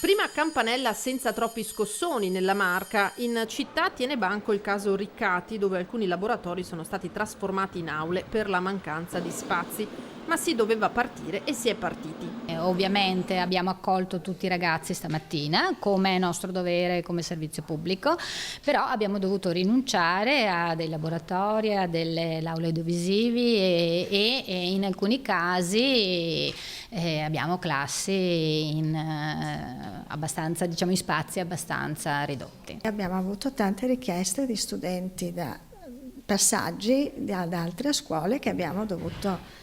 Prima campanella senza troppi scossoni nella Marca. In città tiene banco il caso Riccati, dove alcuni laboratori sono stati trasformati in aule per la mancanza di spazi. Ma si doveva partire e si è partiti. Ovviamente abbiamo accolto tutti i ragazzi stamattina, come è nostro dovere come servizio pubblico, però abbiamo dovuto rinunciare a dei laboratori, a delle aule audiovisivi e in alcuni casi abbiamo classi in abbastanza, diciamo, in spazi abbastanza ridotti. Abbiamo avuto tante richieste di studenti da passaggi da altre scuole che abbiamo dovuto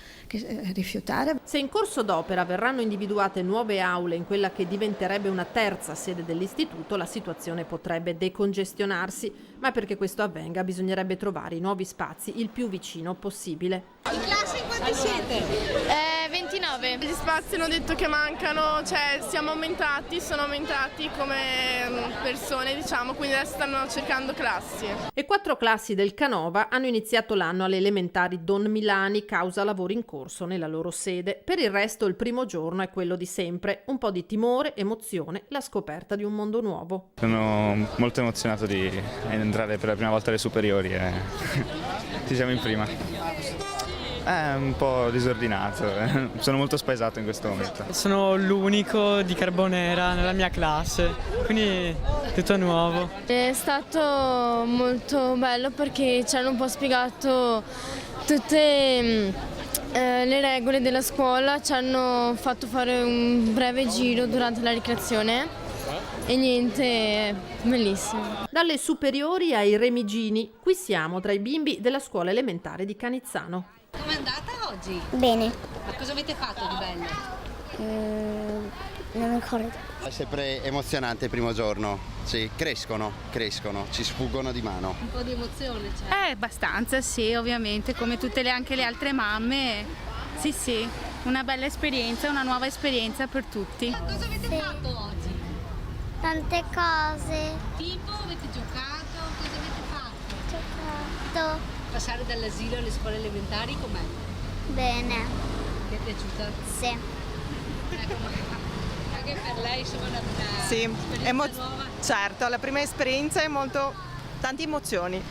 rifiutare. Se in corso d'opera verranno individuate nuove aule in quella che diventerebbe una terza sede dell'istituto, la situazione potrebbe decongestionarsi, ma perché questo avvenga bisognerebbe trovare i nuovi spazi il più vicino possibile. In classe quanti siete? 29. Gli spazi hanno detto che mancano, cioè sono aumentati come persone, diciamo, quindi adesso stanno cercando classi. E 4 classi del Canova hanno iniziato l'anno alle elementari Don Milani causa lavori in corso nella loro sede. Per il resto il primo giorno è quello di sempre, un po' di timore, emozione, la scoperta di un mondo nuovo. Sono molto emozionato di entrare per la prima volta alle superiori e ci siamo in prima. È un po' disordinato, sono molto spaesato in questo momento. Sono l'unico di Carbonera nella mia classe, quindi tutto nuovo. È stato molto bello perché ci hanno un po' spiegato tutte le regole della scuola, ci hanno fatto fare un breve giro durante la ricreazione e niente, bellissimo. Dalle superiori ai remigini, qui siamo tra i bimbi della scuola elementare di Canizzano. Com'è andata oggi? Bene. Ma cosa avete fatto di bello? Non mi ricordo. È sempre emozionante il primo giorno, sì, crescono, ci sfuggono di mano. Un po' di emozione c'è? Abbastanza, sì, ovviamente, come anche le altre mamme. Sì, una bella esperienza, una nuova esperienza per tutti. Cosa avete fatto oggi? Tante cose. Tipo, avete giocato? Cosa avete fatto? Giocato. Passare dall'asilo alle scuole elementari com'è? Bene. Ti è piaciuta? Sì. Anche per lei insomma una sì, esperienza nuova? Certo, la prima esperienza è tante emozioni.